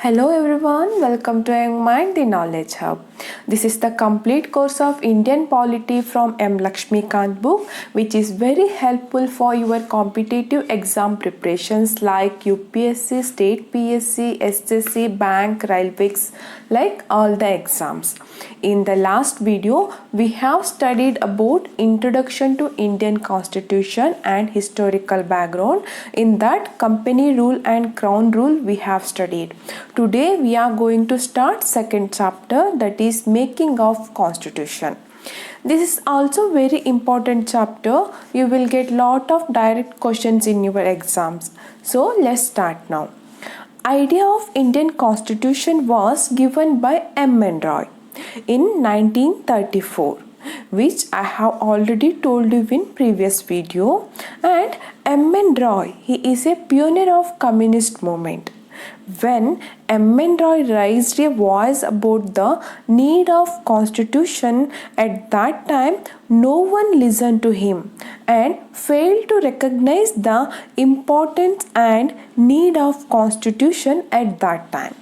Hello everyone, welcome to Young Mind, the Knowledge Hub. This is the complete course of Indian Polity from M. Laxmikanth book, which is very helpful for your competitive exam preparations like UPSC, State PSC, SSC, Bank, Railways, like all the exams. In the last video, we have studied about Introduction to Indian Constitution and historical background. In that, company rule and crown rule we have studied. Today we are going to start second chapter, that is making of constitution. This is also very important chapter. You will get lot of direct questions in your exams. So let's start now. Idea of Indian Constitution was given by M. N. Roy in 1934, which I have already told you in previous video. And M. N. Roy, he is a pioneer of communist movement. When M. N. Roy raised a voice about the need of constitution, at that time no one listened to him and failed to recognize the importance and need of constitution at that time,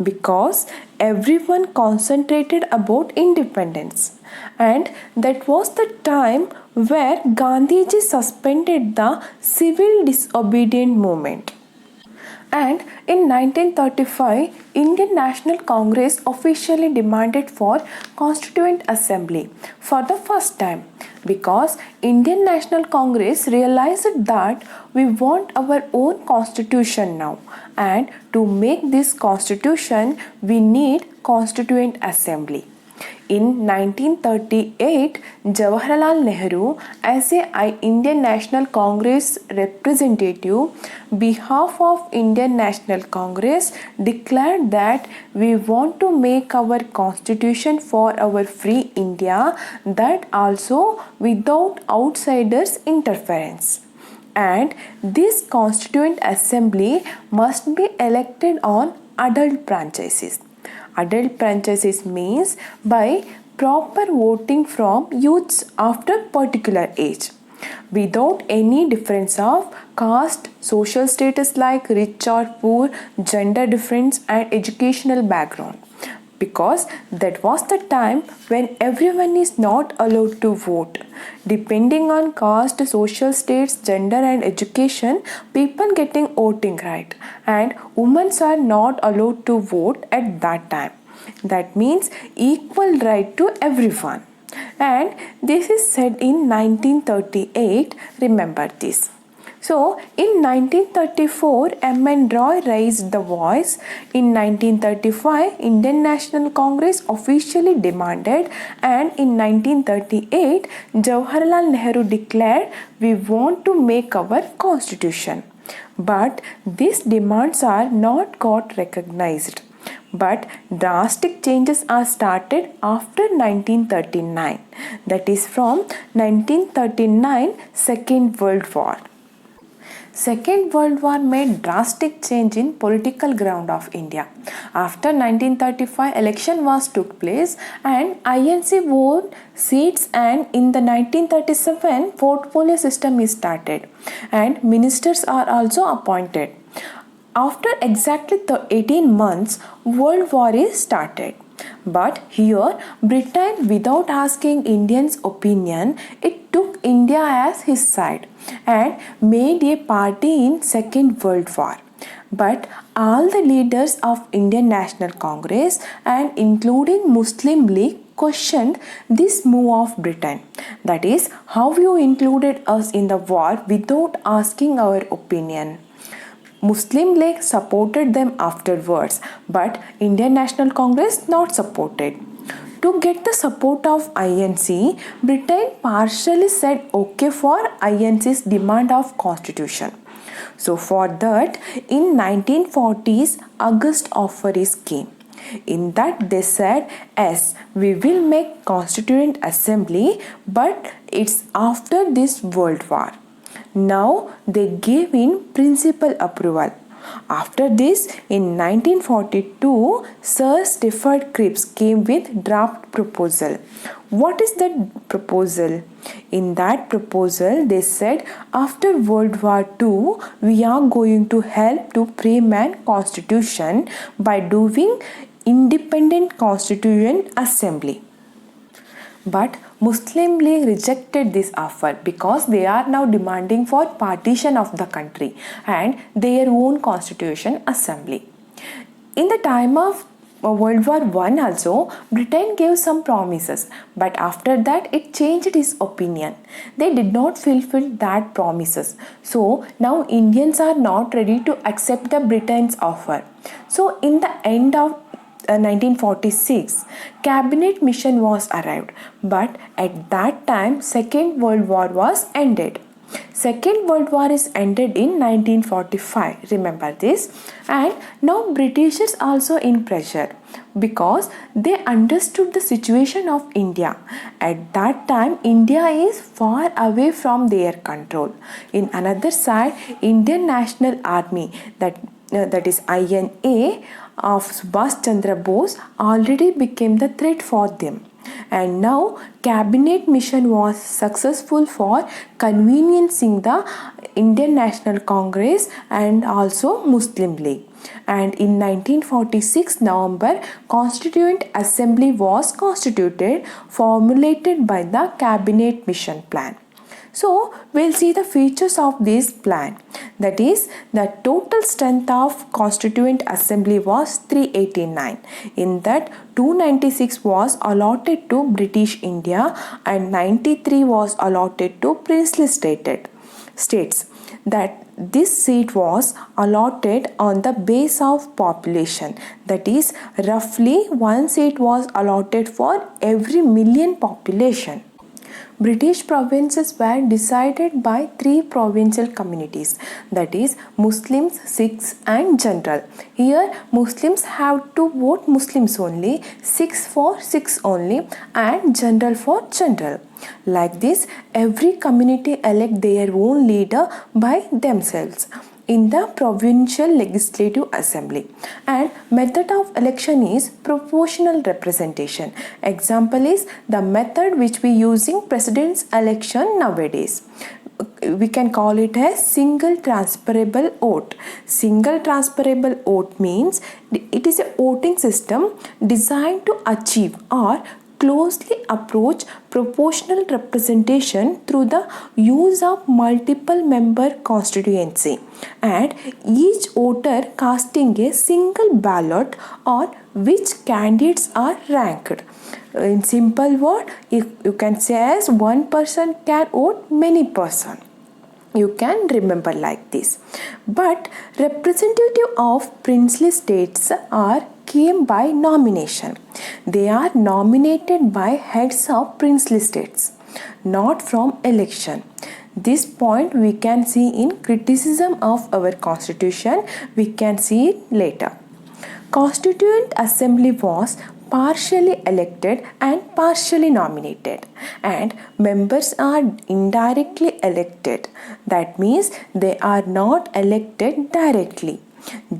because everyone concentrated about independence, and that was the time where Gandhiji suspended the civil disobedient movement. And in 1935, Indian National Congress officially demanded for Constituent Assembly for the first time, because Indian National Congress realized that we want our own constitution now, and to make this constitution we need Constituent Assembly. In 1938, Jawaharlal Nehru, as a Indian National Congress representative, behalf of Indian National Congress, declared that we want to make our constitution for our free India, that also without outsiders' interference. And this Constituent Assembly must be elected on adult franchises. Adult franchises means by proper voting from youths after particular age, without any difference of caste, social status like rich or poor, gender difference and educational background. Because that was the time when everyone is not allowed to vote. Depending on caste, social status, gender and education, people getting voting right, and women are not allowed to vote at that time. That means equal right to everyone. And this is said in 1938. Remember this. So, in 1934, M. N. Roy raised the voice. In 1935, Indian National Congress officially demanded, and in 1938, Jawaharlal Nehru declared, we want to make our constitution. But these demands are not got recognized. But drastic changes are started after 1939. That is from 1939, Second World War. Second World War made drastic change in political ground of India. After 1935, election was took place and INC won seats, and in the 1937 portfolio system is started and ministers are also appointed. After exactly 18 months, World War is started. But here, Britain, without asking Indians' opinion, it took India as his side and made a party in Second World War. But all the leaders of Indian National Congress and including Muslim League questioned this move of Britain. That is, how you included us in the war without asking our opinion. Muslim League supported them afterwards, but Indian National Congress not supported. To get the support of INC, Britain partially said okay for INC's demand of constitution. So for that, in 1940s, August offer is came. In that they said, yes, we will make Constituent Assembly, but it's after this World War. Now they gave in principal approval. After this, in 1942, Sir Stafford Cripps came with draft proposal. What is that proposal? In that proposal, they said after World War II, we are going to help to frame a constitution by doing independent constituent assembly. But Muslim League rejected this offer because they are now demanding for partition of the country and their own constitution assembly. In the time of World War I also, Britain gave some promises, but after that it changed its opinion. They did not fulfill that promises. So now Indians are not ready to accept the Britain's offer. So in the end of 1946, cabinet mission was arrived, but at that time Second World War was ended. Second World War is ended in 1945, remember this. And now Britishers also in pressure because they understood the situation of India. At that time India is far away from their control. In another side, Indian National Army, that is INA of Subhash Chandra Bose already became the threat for them. And now cabinet mission was successful for conveniencing the Indian National Congress and also Muslim League. And in 1946 November, Constituent Assembly was constituted, formulated by the cabinet mission plan. So we'll see the features of this plan. That is, the total strength of Constituent Assembly was 389. In that, 296 was allotted to British India and 93 was allotted to princely states. That this seat was allotted on the base of population. That is, roughly one seat was allotted for every million population. British provinces were decided by three provincial communities, that is Muslims, Sikhs and General. Here Muslims have to vote Muslims only, Sikhs for Sikhs only and General for General. Like this, every community elect their own leader by themselves in the provincial legislative assembly, and method of election is proportional representation. Example is the method which we using president's election nowadays. We can call it as single transferable vote. Single transferable vote means it is a voting system designed to achieve or closely approach proportional representation through the use of multiple member constituency and each voter casting a single ballot on which candidates are ranked. In simple word, you can say as one person can vote many person. You can remember like this. But representative of princely states came by nomination. They are nominated by heads of princely states, not from election. This point we can see in criticism of our constitution. We can see it later. Constituent Assembly was partially elected and partially nominated, and members are indirectly elected. That means they are not elected directly,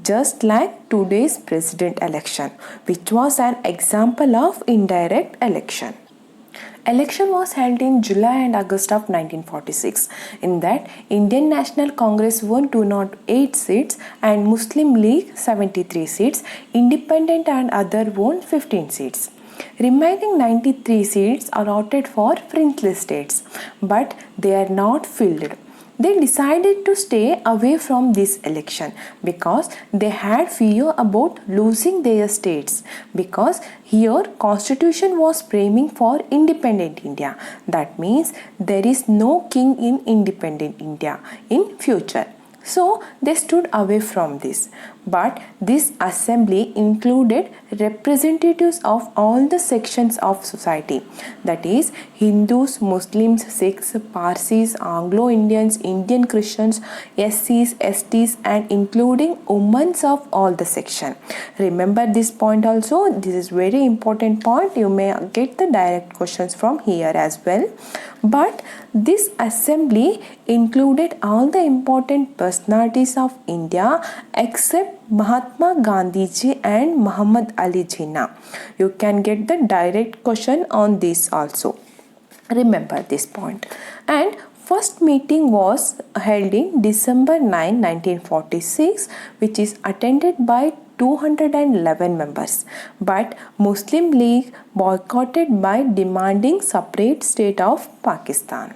just like today's president election, which was an example of indirect election. Election was held in July and August of 1946. In that, Indian National Congress won 208 seats and Muslim League 73 seats. Independent and other won 15 seats. Remaining 93 seats allotted for princely states, but they are not filled. They decided to stay away from this election because they had fear about losing their states, because here constitution was framing for independent India. That means there is no king in independent India in future. So they stood away from this. But this assembly included representatives of all the sections of society, that is Hindus, Muslims, Sikhs, Parsis, Anglo-Indians, Indian Christians, SCs, STs, and including women of all the section. Remember this point also. This is very important point. You may get the direct questions from here as well. But this assembly included all the important personalities of India except Mahatma Gandhi ji and Muhammad Ali Jinnah. You can get the direct question on this also. Remember this point. And first meeting was held in December 9, 1946, which is attended by 211 members, but Muslim League boycotted by demanding separate state of Pakistan.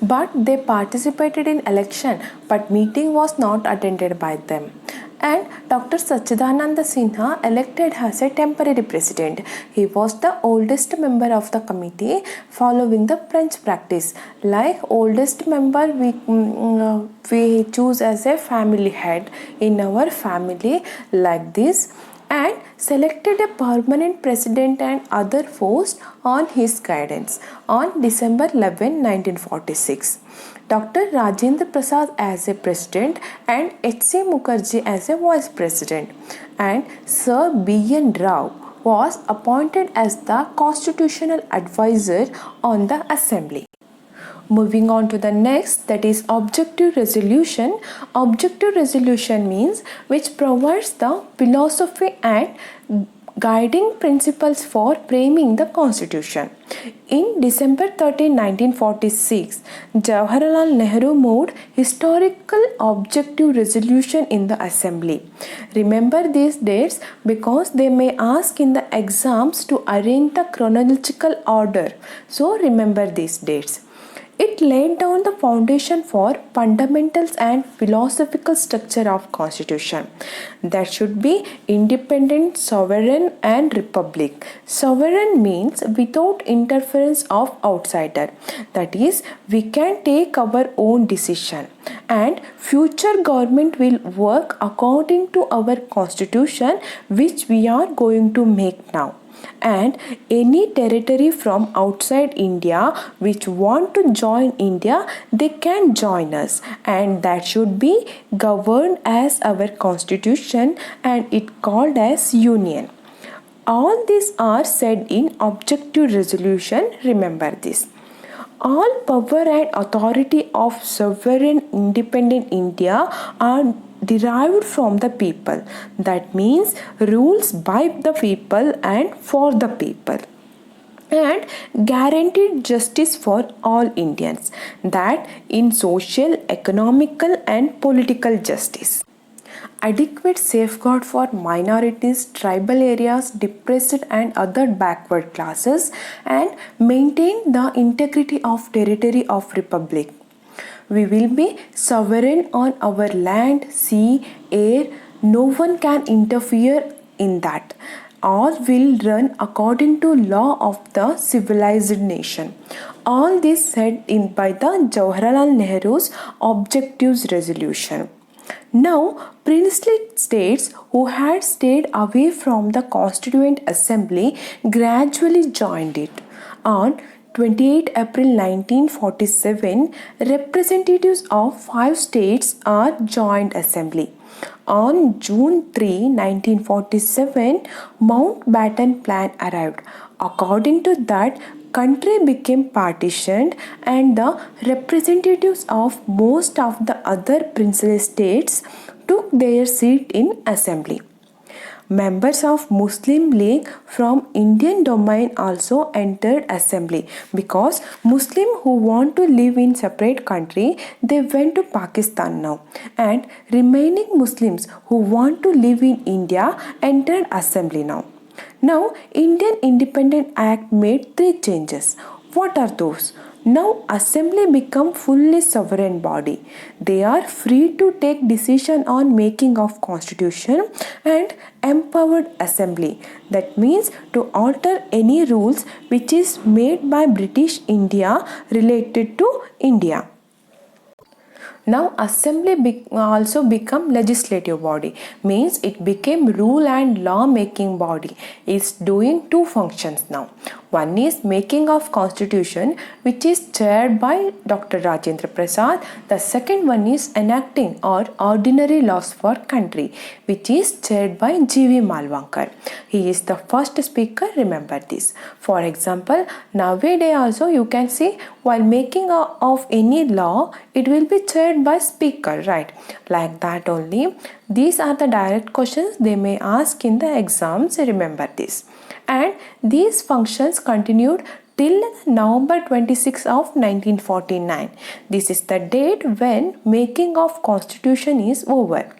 But they participated in election, but meeting was not attended by them. And Dr. Sachidananda Sinha elected as a temporary president. He was the oldest member of the committee following the French practice. Like oldest member we choose as a family head in our family like this, and selected a permanent president and other forced on his guidance on December 11, 1946. Dr. Rajendra Prasad as a president and H.C. Mukherjee as a vice president, and Sir B.N. Rao was appointed as the constitutional advisor on the assembly. Moving on to the next, that is objective resolution. Objective resolution means which provides the philosophy and guiding principles for framing the constitution. In December 13, 1946, Jawaharlal Nehru moved historical objective resolution in the assembly. Remember these dates because they may ask in the exams to arrange the chronological order. So remember these dates. It laid down the foundation for fundamentals and philosophical structure of constitution. That should be independent, sovereign and republic. Sovereign means without interference of outsider. That is, we can take our own decision. And future government will work according to our constitution which we are going to make now. And any territory from outside India which want to join India, they can join us, and that should be governed as our constitution and it called as union. All these are said in objective resolution. Remember this. All power and authority of sovereign independent India are derived from the people. That means rules by the people and for the people. And guaranteed justice for all Indians. That in social, economical and political justice. Adequate safeguard for minorities, tribal areas, depressed and other backward classes, and maintain the integrity of territory of republic. We will be sovereign on our land, sea, air. No one can interfere in that. All will run according to law of the civilized nation. All this said in by the Jawaharlal Nehru's objectives resolution. Now, princely states who had stayed away from the Constituent Assembly gradually joined it. On 28 April 1947, representatives of 5 states are joined assembly. On June 3, 1947, Mountbatten Plan arrived. According to that, country became partitioned and the representatives of most of the other princely states took their seat in assembly. Members of Muslim League from Indian domain also entered assembly because Muslim who want to live in separate country, they went to Pakistan now, and remaining Muslims who want to live in India entered assembly now. Now, Indian Independent Act made 3 changes. What are those? Now, assembly become fully sovereign body. They are free to take decision on making of constitution and empowered assembly. That means to alter any rules which is made by British India related to India. Now assembly also become legislative body, means it became rule and law making body. It's doing two functions now. One is making of constitution, which is chaired by Dr. Rajendra Prasad. The second one is enacting or ordinary laws for country, which is chaired by G.V. Malvankar. He is the first speaker, remember this. For example, nowadays also you can see while making of any law, it will be chaired by speaker, right? Like that only. These are the direct questions they may ask in the exams, remember this. And these functions continued till November 26 of 1949. This is the date when making of constitution is over.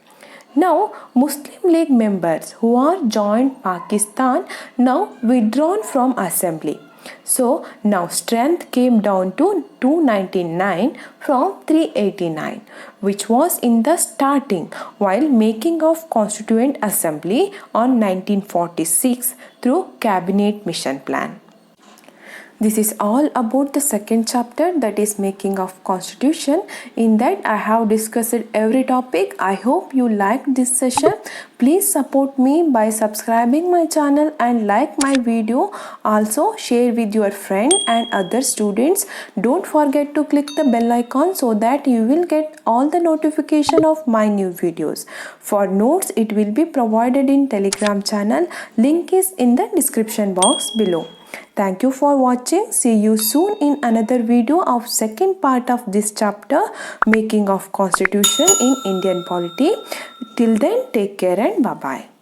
Now, Muslim League members who are joined Pakistan now withdrawn from assembly. So now strength came down to 299 from 389, which was in the starting while making of Constituent Assembly on 1946 through Cabinet Mission Plan. This is all about the second chapter, that is making of constitution. In that I have discussed every topic. I hope you liked this session. Please support me by subscribing my channel and like my video. Also share with your friend and other students. Don't forget to click the bell icon so that you will get all the notification of my new videos. For notes, it will be provided in Telegram channel. Link is in the description box below. Thank you for watching. See you soon in another video of second part of this chapter, making of constitution in Indian polity. Till then, take care and bye-bye.